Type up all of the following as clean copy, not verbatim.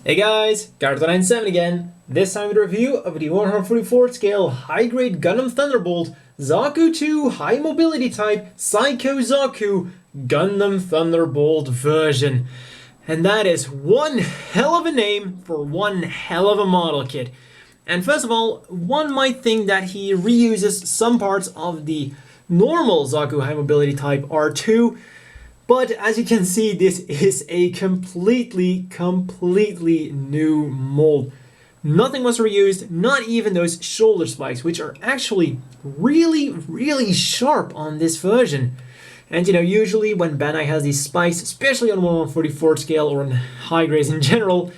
Hey guys, Carter97 again. This time with a review of the 144 scale high-grade Gundam Thunderbolt Zaku 2 High Mobility Type Psycho Zaku Gundam Thunderbolt version. And that is one hell of a name for one hell of a model kit. And first of all, one might think that he reuses some parts of the normal Zaku High Mobility Type R2, but as you can see, this is a completely new mold. Nothing was reused, not even those shoulder spikes, which are actually really sharp on this version. And you know, usually when Bandai has these spikes, especially on 144 scale or on high grades in general,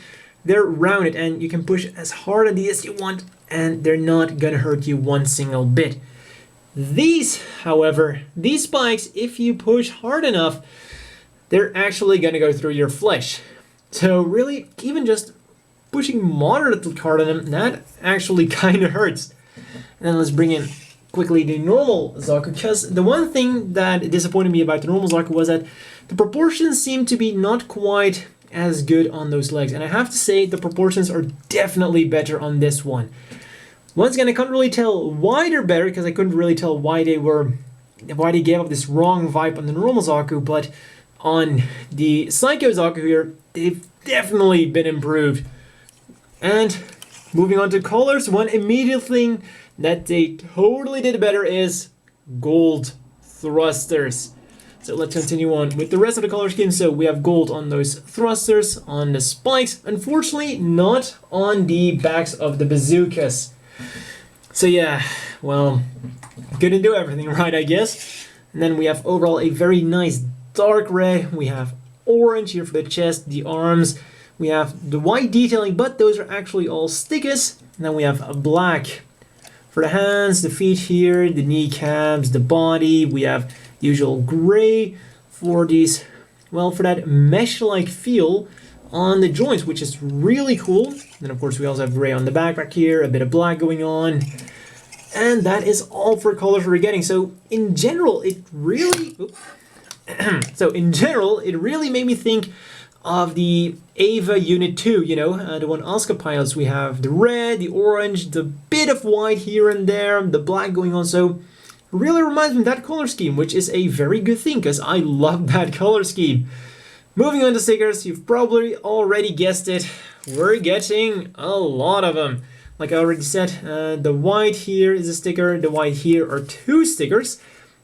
they're rounded and you can push as hard on these as you want and they're not gonna hurt you one single bit. These, however, these spikes, if you push hard enough, they're actually gonna go through your flesh. So really, even just pushing moderately hard on them, that actually kind of hurts. And then let's bring in quickly the normal Zaku, because the one thing that disappointed me about the normal Zaku was that the proportions seem to be not quite as good on those legs. And I have to say, the proportions are definitely better on this one. Once again, I couldn't really tell why they're better, because I couldn't really tell why they gave up this wrong vibe on the normal Zaku, but on the Psycho Zaku here, they've definitely been improved. And moving on to colors, one immediate thing that they totally did better is gold thrusters. So let's continue on with the rest of the color scheme. So we have gold on those thrusters, on the spikes, unfortunately not on the backs of the bazookas. So yeah, well, couldn't do everything right, I guess. And then we have overall a very nice dark red. We have orange here for the chest, the arms. We have the white detailing, but those are actually all stickers. And then we have a black for the hands, the feet here, the kneecaps, the body. We have usual gray for these, well, for that mesh-like feel on the joints, which is really cool. And of course we also have gray on the backpack here, a bit of black going on. And that is all for colors we're getting. So in general, it really... it really made me think of the Ava Unit 2, you know, the one Asuka pilots. We have the red, the orange, the bit of white here and there, the black going on. So it really reminds me of that color scheme, which is a very good thing because I love that color scheme. Moving on to stickers, you've probably already guessed it. We're getting a lot of them. Like I already said, the white here is a sticker, the white here are two stickers.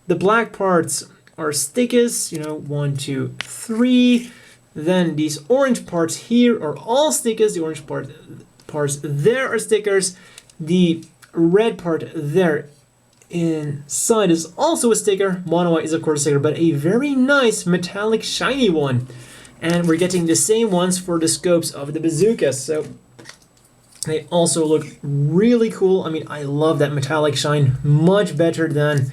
The black parts are stickers, you know, 1, 2, 3. Then these orange parts here are all stickers. The orange parts there are stickers. The red part there inside is also a sticker. Mono white is of course a sticker, but a very nice metallic shiny one. And we're getting the same ones for the scopes of the bazookas. So they also look really cool. I mean, I love that metallic shine, much better than,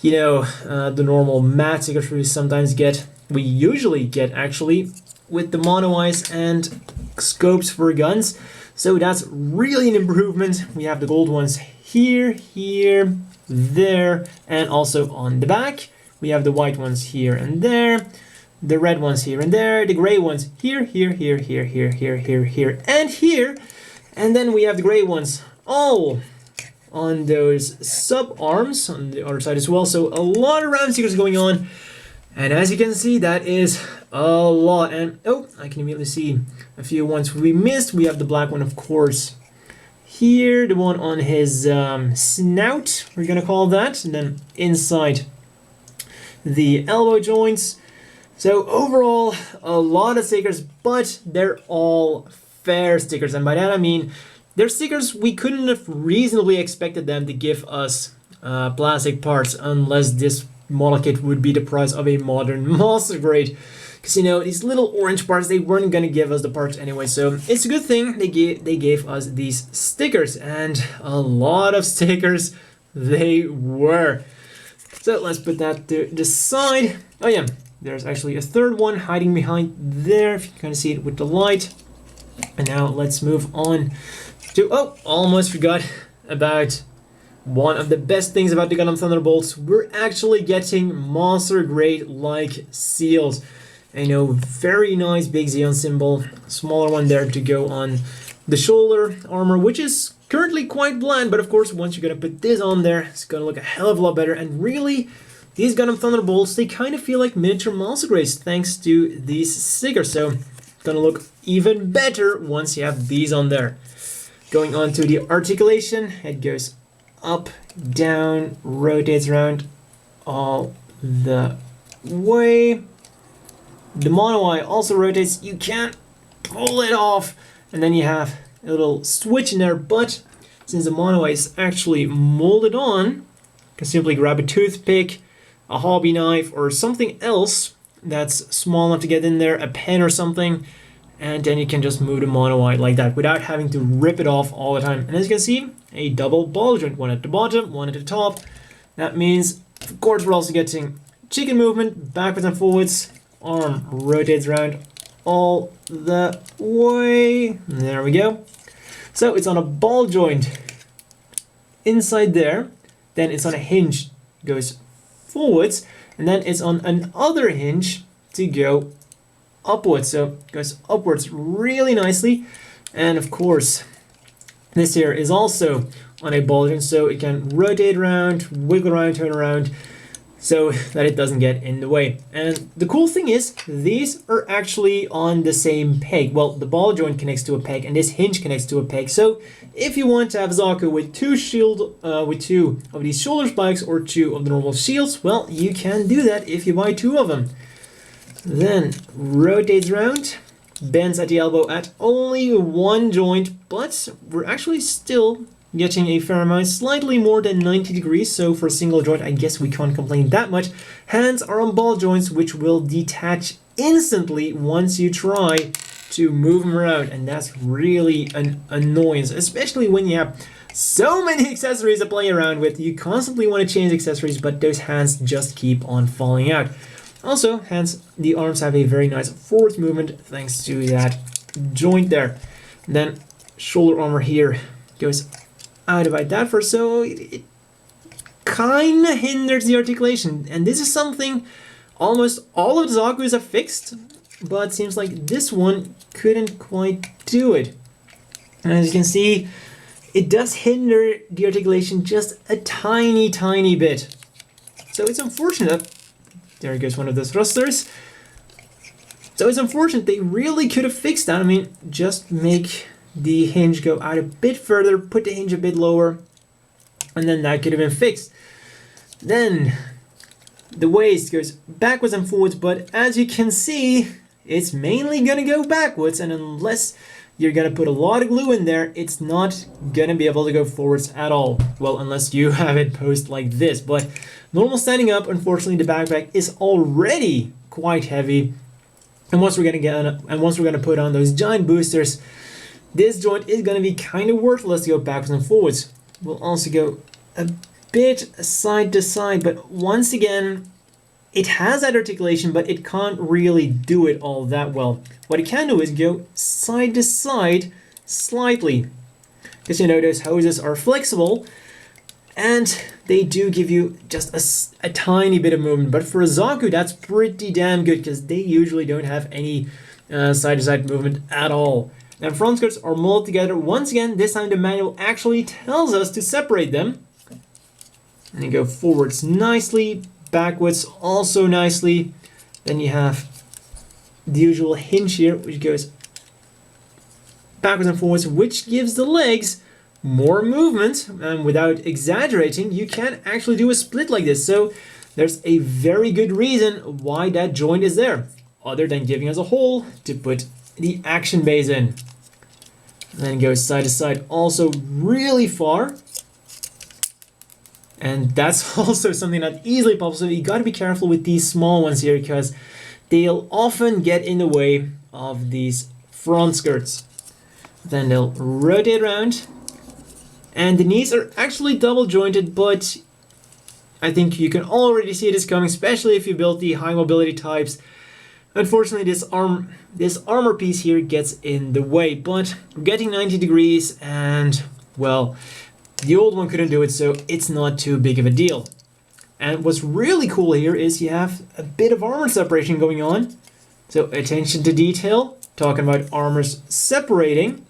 you know, the normal matte stickers we sometimes get. We usually get actually with the mono eyes and scopes for guns. So that's really an improvement. We have the gold ones here, here, there, and also on the back. We have the white ones here and there, the red ones here and there, the gray ones here, here, here, here, here, here, here, here, and here. And then we have the gray ones all on those sub-arms on the other side as well. So a lot of round stickers going on. And as you can see, that is a lot. And oh, I can immediately see a few ones we missed. We have the black one, of course, here. The one on his snout, we're going to call that. And then inside the elbow joints. So overall, a lot of stickers, but they're all fair stickers. And by that I mean, they're stickers we couldn't have reasonably expected them to give us plastic parts unless this model kit would be the price of a modern master grade. Because, you know, these little orange parts, they weren't going to give us the parts anyway. So it's a good thing they gave us these stickers. And a lot of stickers they were. So let's put that to the side. Oh yeah, there's actually a third one hiding behind there, if you can kind of see it with the light. And now let's move on to, oh, almost forgot about one of the best things about the Gundam Thunderbolts. We're actually getting monster grade like seals. I know, very nice big Xeon symbol, smaller one there to go on the shoulder armor, which is currently quite bland, but of course once you're gonna put this on there, it's gonna look a hell of a lot better. And really, these Gundam Thunderbolts, they kind of feel like miniature muscle grays thanks to these stickers, so it's gonna look even better once you have these on there. Going on to the articulation, it goes up, down, rotates around all the way. The mono eye also rotates, you can't pull it off, and then you have a little switch in there, but since the mono eye is actually molded on, you can simply grab a toothpick, a hobby knife, or something else that's small enough to get in there, a pen or something, and then you can just move the mono eye like that without having to rip it off all the time. And as you can see, a double ball joint, one at the bottom, one at the top. That means, of course, we're also getting chicken movement, backwards and forwards. Arm rotates around all the way. There we go. So it's on a ball joint inside there, then it's on a hinge, goes forwards, and then it's on another hinge to go upwards. So it goes upwards really nicely. And of course, this here is also on a ball joint, so it can rotate around, wiggle around, turn around, so that it doesn't get in the way. And the cool thing is, these are actually on the same peg. Well, the ball joint connects to a peg, and this hinge connects to a peg. So if you want to have Zaku with two of these shoulder spikes or two of the normal shields, well, you can do that if you buy two of them. Then rotates around, bends at the elbow at only one joint, but we're actually still getting a fair amount, slightly more than 90 degrees, so for a single joint, I guess we can't complain that much. Hands are on ball joints, which will detach instantly once you try to move them around, and that's really an annoyance, especially when you have so many accessories to play around with. You constantly want to change accessories, but those hands just keep on falling out. Also, the arms have a very nice forward movement thanks to that joint there. And then shoulder armor here goes out about that for, so it kind of hinders the articulation. And this is something almost all of the Zakus have fixed, but seems like this one couldn't quite do it. And as you can see, it does hinder the articulation just a tiny bit. So it's unfortunate. There goes one of those thrusters. So it's unfortunate, they really could have fixed that. I mean, just make the hinge go out a bit further, put the hinge a bit lower, and then that could have been fixed. Then the waist goes backwards and forwards, but as you can see, it's mainly gonna go backwards, and unless you're gonna put a lot of glue in there, it's not gonna be able to go forwards at all. Well, unless you have it posed like this, but normal standing up, unfortunately, the backpack is already quite heavy. And once we're gonna put on those giant boosters, this joint is gonna be kind of worthless to go backwards and forwards. We'll also go a bit side to side, but once again, it has that articulation, but it can't really do it all that well. What it can do is go side to side slightly, because you know those hoses are flexible, and they do give you just a tiny bit of movement. But for a Zaku, that's pretty damn good, because they usually don't have any side-to-side movement at all. And front skirts are molded together. Once again, this time the manual actually tells us to separate them. And you go forwards nicely, backwards also nicely. Then you have the usual hinge here, which goes backwards and forwards, which gives the legs more movement. And without exaggerating, you can actually do a split like this. So there's a very good reason why that joint is there, other than giving us a hole to put the action base in. And then goes side to side also really far. And that's also something that easily pops. So you got to be careful with these small ones here, because they'll often get in the way of these front skirts. Then they'll rotate around. And the knees are actually double jointed, but I think you can already see this coming, especially if you build the high mobility types. Unfortunately, this armor piece here gets in the way, but we're getting 90 degrees, and well, the old one couldn't do it, so it's not too big of a deal. And what's really cool here is you have a bit of armor separation going on. So attention to detail, talking about armors separating.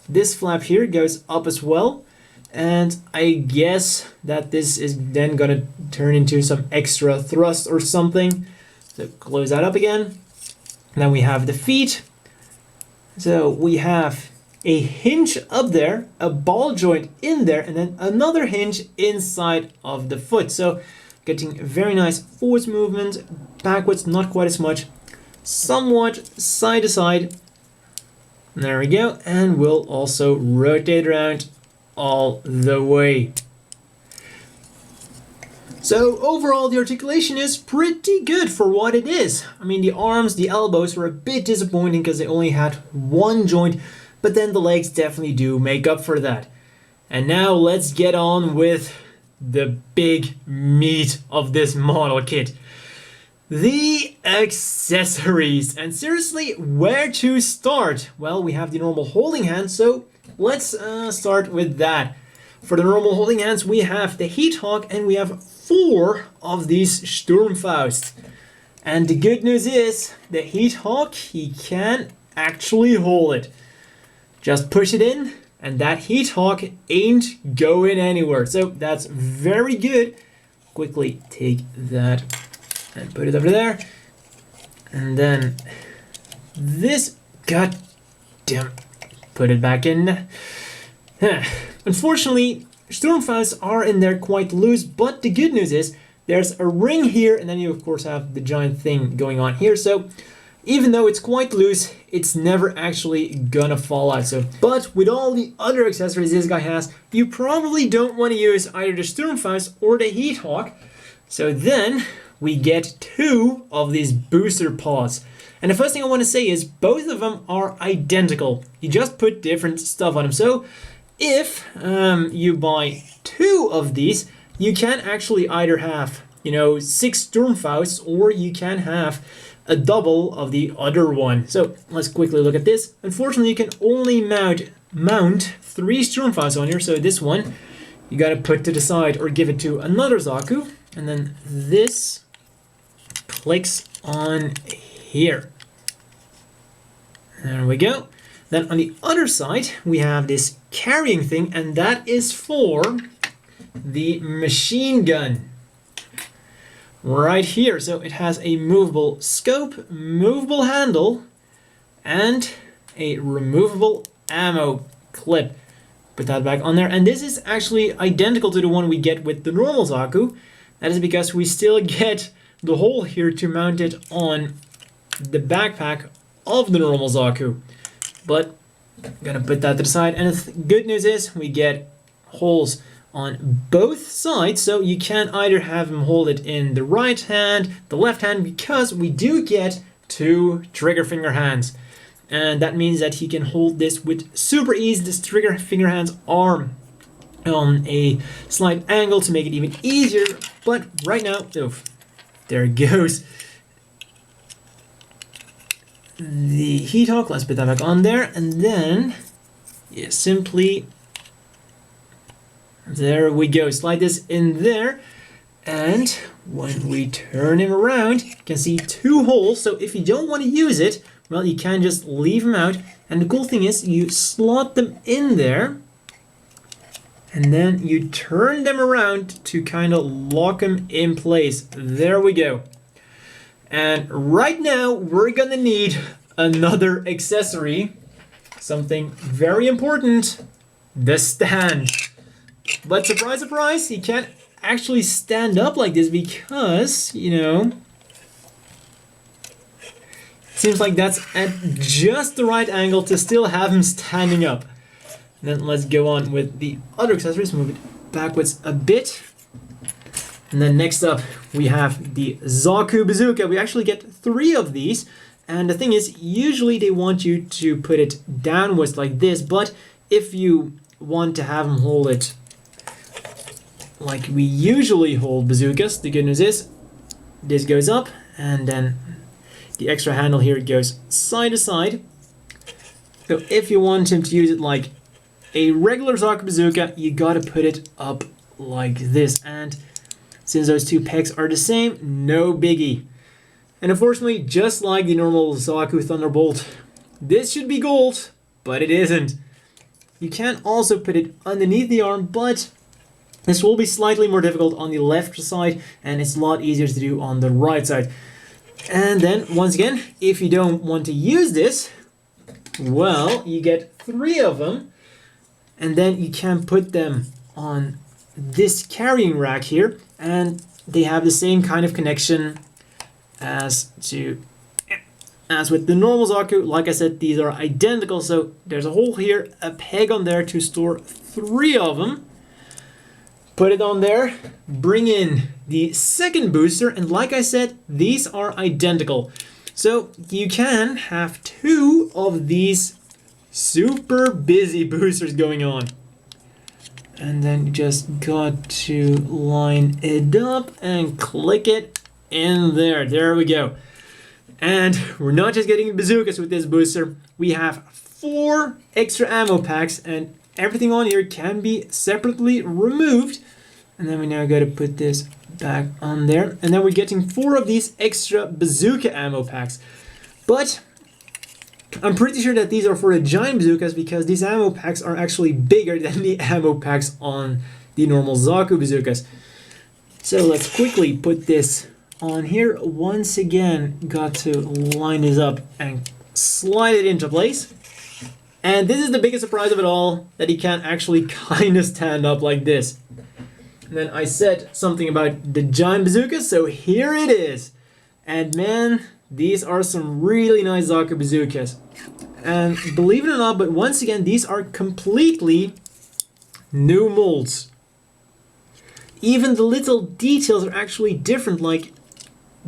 This flap here goes up as well. And I guess that this is then going to turn into some extra thrust or something. So close that up again. And then we have the feet. So we have a hinge up there, a ball joint in there, and then another hinge inside of the foot. So getting very nice forwards movement, backwards not quite as much, somewhat side to side. There we go. And we'll also rotate around all the way. So overall the articulation is pretty good for what it is. I mean, the arms, the elbows were a bit disappointing because they only had one joint, but then the legs definitely do make up for that. And now let's get on with the big meat of this model kit. The accessories. And seriously, where to start? Well, we have the normal holding hand, so let's start with that. For the normal holding hands, we have the Heat Hawk, and we have 4 of these Sturmfaust. And the good news is, the Heat Hawk, he can actually hold it. Just push it in, and that Heat Hawk ain't going anywhere. So that's very good. Quickly take that and put it over there. And then this, god damn, put it back in. Unfortunately, Sturmfausts are in there quite loose, but the good news is there's a ring here, and then you of course have the giant thing going on here. So even though it's quite loose, it's never actually gonna fall out. So, but with all the other accessories this guy has, you probably don't want to use either the Sturmfaust or the Heat Hawk. So then we get 2 of these booster paws. And the first thing I want to say is both of them are identical. You just put different stuff on them. So if you buy 2 of these, you can actually either have, 6 Sturmfausts, or you can have a double of the other one. So let's quickly look at this. Unfortunately, you can only mount 3 Sturmfausts on here. So this one, you got to put to the side or give it to another Zaku. And then this clicks on here. There we go. Then on the other side, we have this carrying thing, and that is for the machine gun. Right here. So it has a movable scope, movable handle, and a removable ammo clip. Put that back on there. And this is actually identical to the one we get with the normal Zaku. That is because we still get the hole here to mount it on the backpack of the normal Zaku. But I'm gonna put that to the side. And the good news is we get holes on both sides, so you can either have him hold it in the right hand, the left hand, because we do get 2 trigger finger hands. And that means that he can hold this with super ease. This trigger finger hands are on a slight angle to make it even easier. But right now, oof, there it goes. The Heat Hawk, let's put that back on there, and then simply, there we go, slide this in there, and when we turn him around, you can see 2 holes. So if you don't want to use it, well, you can just leave them out, and the cool thing is you slot them in there, and then you turn them around to kind of lock them in place. There we go. And right now, we're gonna need another accessory, something very important, the stand. But surprise, surprise, he can't actually stand up like this because, it seems like that's at just the right angle to still have him standing up. And then let's go on with the other accessories, move it backwards a bit. And then next up, we have the Zaku Bazooka. We actually get 3 of these. And the thing is, usually they want you to put it downwards like this. But if you want to have them hold it like we usually hold bazookas, the good news is this goes up. And then the extra handle here goes side to side. So if you want him to use it like a regular Zaku Bazooka, you gotta put it up like this. And since those 2 pegs are the same, no biggie. And unfortunately, just like the normal Zaku Thunderbolt, this should be gold, but it isn't. You can also put it underneath the arm, but this will be slightly more difficult on the left side, and it's a lot easier to do on the right side. And then, once again, if you don't want to use this, well, you get 3 of them, and then you can put them on this carrying rack here, and they have the same kind of connection as with the normal Zaku. Like I said, these are identical, so there's a hole here, a peg on there to store 3 of them. Put it on there, bring in the second booster, and like I said, these are identical. So you can have 2 of these super busy boosters going on. And then you just got to line it up and click it in there. There we go. And we're not just getting bazookas with this booster. We have 4 extra ammo packs, and everything on here can be separately removed. And then we now got to put this back on there. And then we're getting 4 of these extra bazooka ammo packs. But I'm pretty sure that these are for the giant bazookas, because these ammo packs are actually bigger than the ammo packs on the normal Zaku bazookas. So let's quickly put this on here. Once again, got to line this up and slide it into place. And this is the biggest surprise of it all, that he can actually kind of stand up like this. And then I said something about the giant bazookas, so here it is. And man, these are some really nice Zaku bazookas. And believe it or not, but once again, these are completely new molds. Even the little details are actually different, like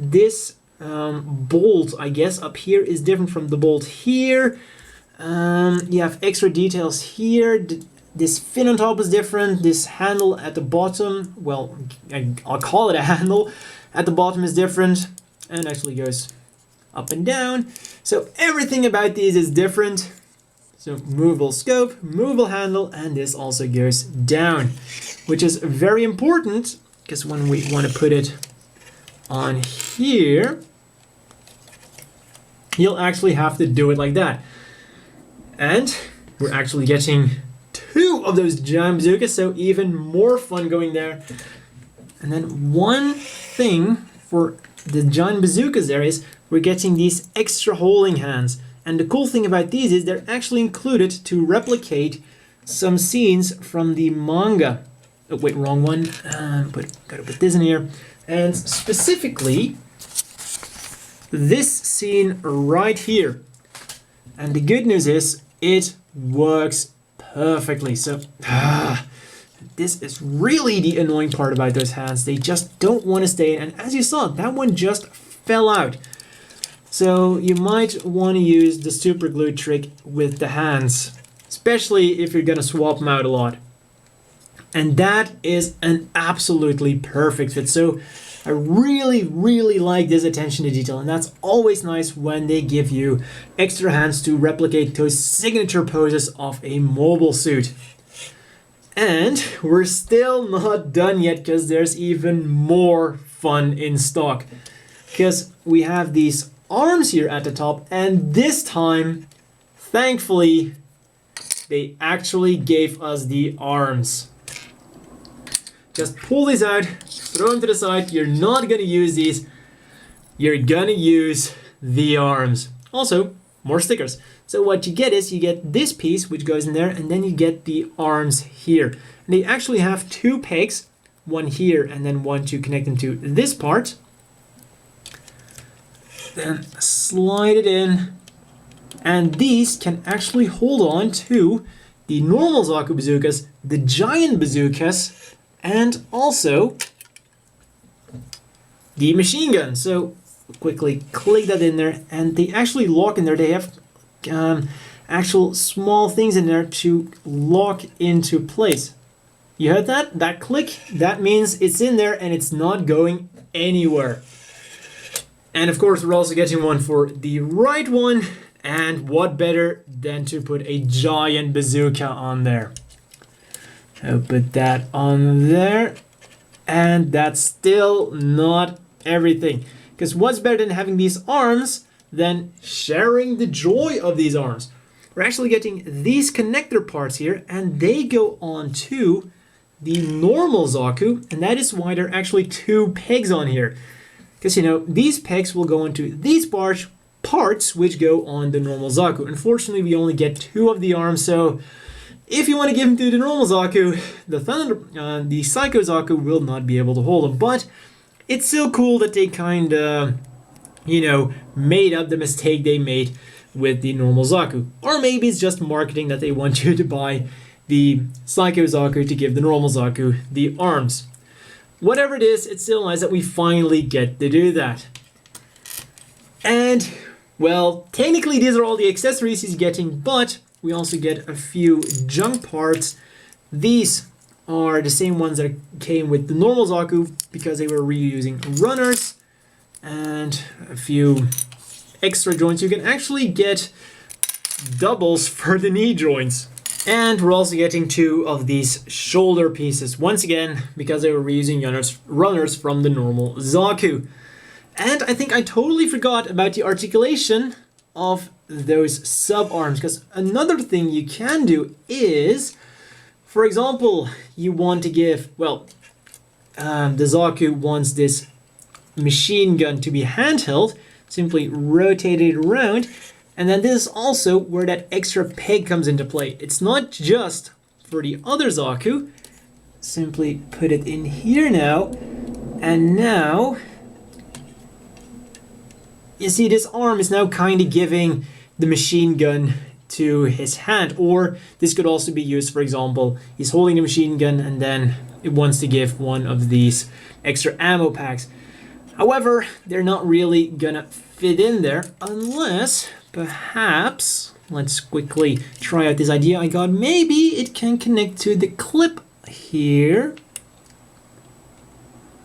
this bolt, I guess, up here is different from the bolt here. You have extra details here. This fin on top is different. This handle at the bottom, well, I'll call it a handle, at the bottom is different, and actually goes up and down. So everything about these is different. So movable scope, movable handle, and this also goes down, which is very important, because when we want to put it on here, you'll actually have to do it like that. And we're actually getting 2 of those giant bazookas, so even more fun going there. And then one thing for the giant bazookas there is we're getting these extra holding hands. And the cool thing about these is they're actually included to replicate some scenes from the manga. Oh, wait, wrong one. Gotta put this in here. And specifically, this scene right here. And the good news is it works perfectly. So, this is really the annoying part about those hands. They just don't want to stay in. And as you saw, that one just fell out. So you might want to use the super glue trick with the hands, especially if you're going to swap them out a lot. And that is an absolutely perfect fit. So I really, really like this attention to detail, and that's always nice when they give you extra hands to replicate those signature poses of a mobile suit. And we're still not done yet, because there's even more fun in stock. Because we have these arms here at the top, and this time, thankfully, they actually gave us the arms. Just pull these out, throw them to the side. You're not going to use these. You're going to use the arms. Also, more stickers. So what you get is you get this piece, which goes in there, and then you get the arms here. And they actually have 2 pegs, one here and then one to connect them to this part. Then slide it in, and these can actually hold on to the normal Zaku bazookas, the giant bazookas, and also the machine gun. So quickly click that in there, and they actually lock in there. They have actual small things in there to lock into place. You heard that? That click? That means it's in there and it's not going anywhere. And of course, we're also getting one for the right one. And what better than to put a giant bazooka on there? I'll put that on there. And that's still not everything. Because what's better than having these arms than sharing the joy of these arms? We're actually getting these connector parts here, and they go on to the normal Zaku, and that is why there are actually two pegs on here. Because, you know, these pegs will go into these parts which go on the normal Zaku. Unfortunately, we only get two of the arms, so if you want to give them to the normal Zaku, the Psycho Zaku will not be able to hold them. But it's still cool that they kind of, you know, made up the mistake they made with the normal Zaku. Or maybe it's just marketing that they want you to buy the Psycho Zaku to give the normal Zaku the arms. Whatever it is, it's still nice that we finally get to do that. And, well, technically these are all the accessories he's getting, but we also get a few junk parts. These are the same ones that came with the normal Zaku because they were reusing runners, and a few extra joints. You can actually get doubles for the knee joints. And we're also getting two of these shoulder pieces, once again, because they were reusing runners from the normal Zaku. And I think I totally forgot about the articulation of those sub-arms, because another thing you can do is, for example, you want to give, well, the Zaku wants this machine gun to be handheld, simply rotate it around. And then this is also where that extra peg comes into play. It's not just for the other Zaku. Simply put it in here now. And now, you see this arm is now kind of giving the machine gun to his hand. Or this could also be used, for example, he's holding the machine gun and then it wants to give one of these extra ammo packs. However, they're not really gonna fit in there unless, perhaps, let's quickly try out this idea I got. Maybe it can connect to the clip here.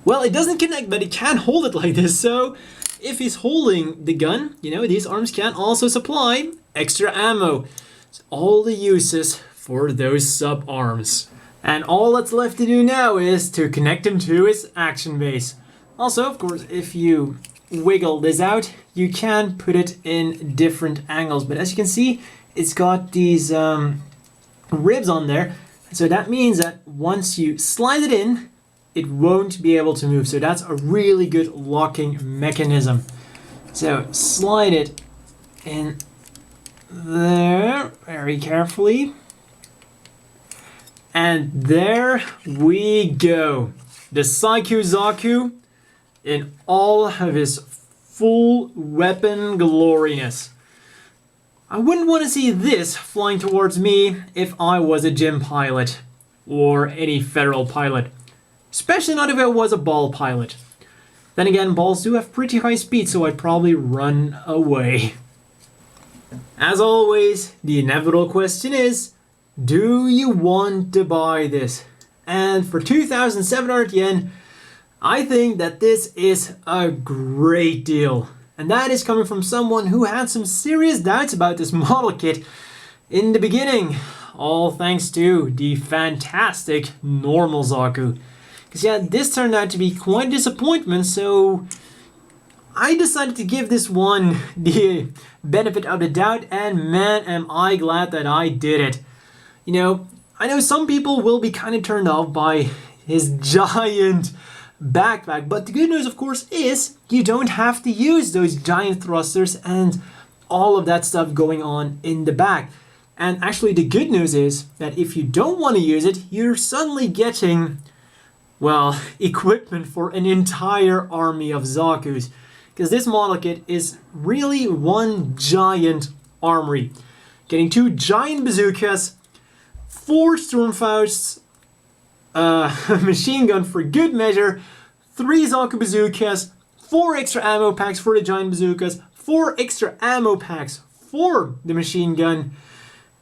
Well, it doesn't connect, but it can hold it like this. So if he's holding the gun, you know, these arms can also supply extra ammo. It's all the uses for those sub arms. And all that's left to do now is to connect him to his action base. Also, of course, if you wiggle this out, you can put it in different angles. But as you can see, it's got these ribs on there. So that means that once you slide it in, it won't be able to move. So that's a really good locking mechanism. So slide it in there very carefully. And there we go. The Psycho Zaku in all of his full weapon gloriness. I wouldn't want to see this flying towards me if I was a gym pilot or any federal pilot. Especially not if I was a ball pilot. Then again, balls do have pretty high speed, so I'd probably run away. As always, the inevitable question is, do you want to buy this? And for 2,700 yen, I think that this is a great deal. And that is coming from someone who had some serious doubts about this model kit in the beginning. All thanks to the fantastic normal Zaku. Because yeah, this turned out to be quite a disappointment, so I decided to give this one the benefit of the doubt, and man, am I glad that I did it. You know, I know some people will be kind of turned off by his giant backpack, but the good news, of course, is you don't have to use those giant thrusters and all of that stuff going on in the back. And actually, the good news is that if you don't want to use it, you're suddenly getting, well, equipment for an entire army of Zakus. Because this model kit is really one giant armory. Getting 2 giant bazookas, 4 Sturmfausts, a machine gun for good measure, 3 Zaku bazookas, 4 extra ammo packs for the giant bazookas, 4 extra ammo packs for the machine gun,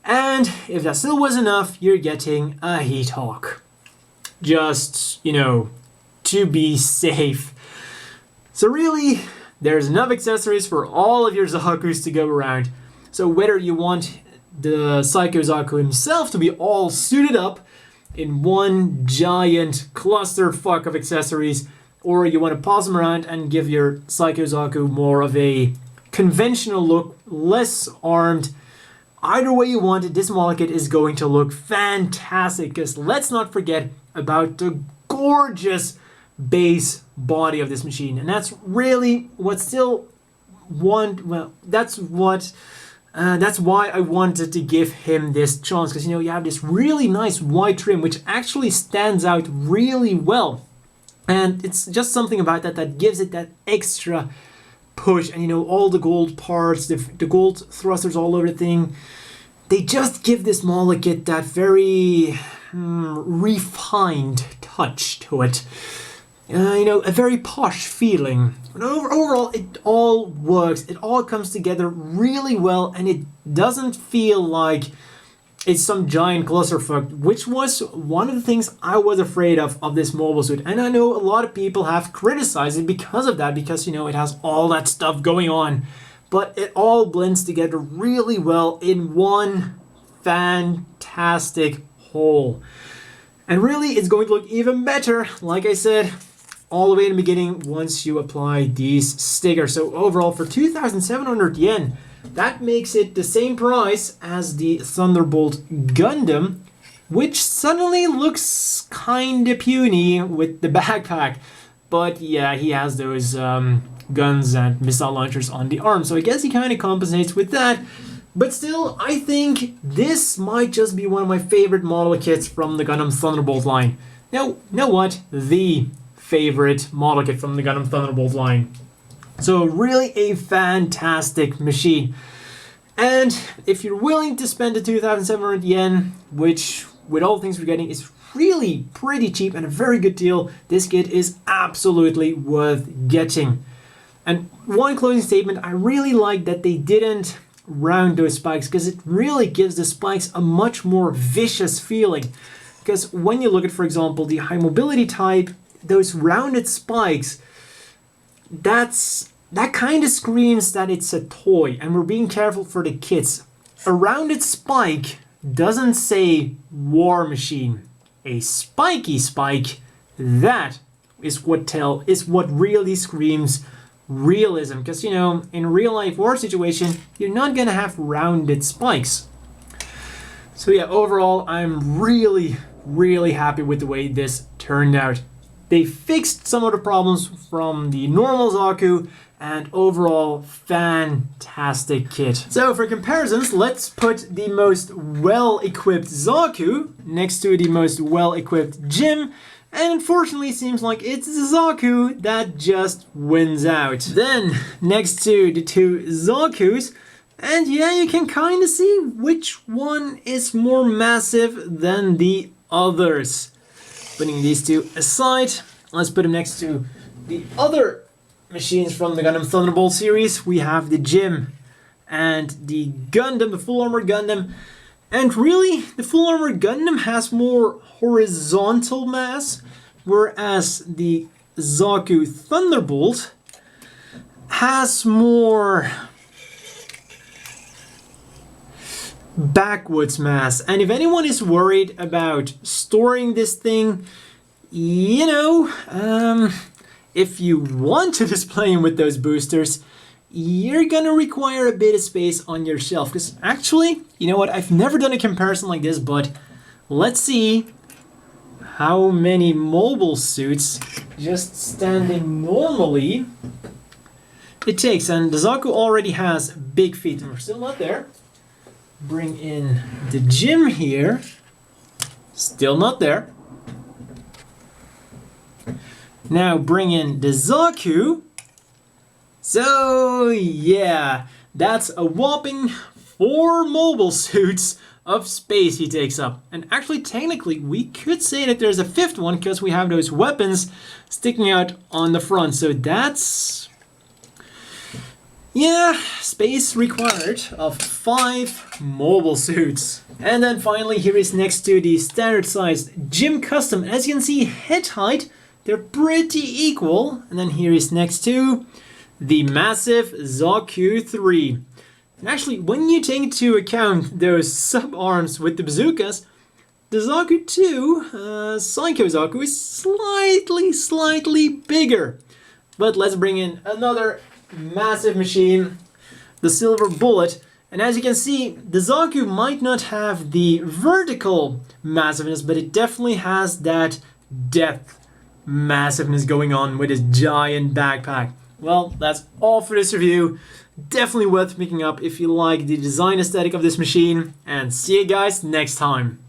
and if that still was enough, you're getting a heat hawk. Just, you know, to be safe. So really, there's enough accessories for all of your Zakus to go around. So whether you want the Psycho Zaku himself to be all suited up in one giant clusterfuck of accessories, or you want to pause them around and give your Psycho Zaku more of a conventional look, less armed. Either way you want it, this model kit is going to look fantastic, because let's not forget about the gorgeous base body of this machine. And that's really what that's why I wanted to give him this chance, because you have this really nice white trim which actually stands out really well, and it's just something about that gives it that extra push. And all the gold parts, the gold thrusters all over the thing, they just give this model kit that very refined touch to it. A very posh feeling. But overall, it all works. It all comes together really well, and it doesn't feel like it's some giant clusterfuck, which was one of the things I was afraid of this mobile suit. And I know a lot of people have criticized it because of that, because it has all that stuff going on. But it all blends together really well in one fantastic whole. And really, it's going to look even better, like I said, all the way in the beginning once you apply these stickers. So overall, for 2,700 yen, that makes it the same price as the Thunderbolt Gundam, which suddenly looks kinda puny with the backpack. But yeah, he has those guns and missile launchers on the arm, so I guess he kind of compensates with that. But still, I think this might just be one of my favorite model kits from the Gundam Thunderbolt line. Now, the favorite model kit from the Gundam Thunderbolt line. So really a fantastic machine. And if you're willing to spend the 2,700 yen, which with all the things we're getting is really pretty cheap and a very good deal, this kit is absolutely worth getting. And one closing statement, I really like that they didn't round those spikes, because it really gives the spikes a much more vicious feeling. Because when you look at, for example, the high mobility type, those rounded spikes, that kind of screams that it's a toy, and we're being careful for the kids. A rounded spike doesn't say war machine. A spiky spike, that is what really screams realism, because in real life war situation you're not gonna have rounded spikes. So yeah, overall I'm really happy with the way this turned out. They fixed some of the problems from the normal Zaku, and overall fantastic kit. So for comparisons, let's put the most well-equipped Zaku next to the most well-equipped Jim, and unfortunately it seems like it's Zaku that just wins out. Then next to the two Zakus, and yeah, you can kind of see which one is more massive than the others. Putting these two aside, let's put them next to the other machines from the Gundam Thunderbolt series. We have the Jim and the Gundam, the Full Armored Gundam. And really, the Full Armored Gundam has more horizontal mass, whereas the Zaku Thunderbolt has more backwards mass. And if anyone is worried about storing this thing, if you want to display him with those boosters, you're gonna require a bit of space on your shelf. Because actually, I've never done a comparison like this, but let's see how many mobile suits just standing normally it takes. And the Zaku already has big feet, and we're still not there. Bring in the Jim here, still not there. Now bring in the Zaku. So yeah, that's a whopping 4 mobile suits of space he takes up. And actually, technically, we could say that there's a 5th one, because we have those weapons sticking out on the front. So that's, yeah, space required of 5 mobile suits. And then finally, here is next to the standard sized Jim Custom. As you can see, head height, they're pretty equal. And then here is next to the massive Zaku 3. And actually, when you take into account those sub-arms with the bazookas, the Zaku 2, Psycho Zaku, is slightly bigger. But let's bring in another massive machine, the Silver Bullet. And as you can see, the Zaku might not have the vertical massiveness, but it definitely has that depth massiveness going on with his giant backpack. Well, that's all for this review. Definitely worth picking up if you like the design aesthetic of this machine. And see you guys next time.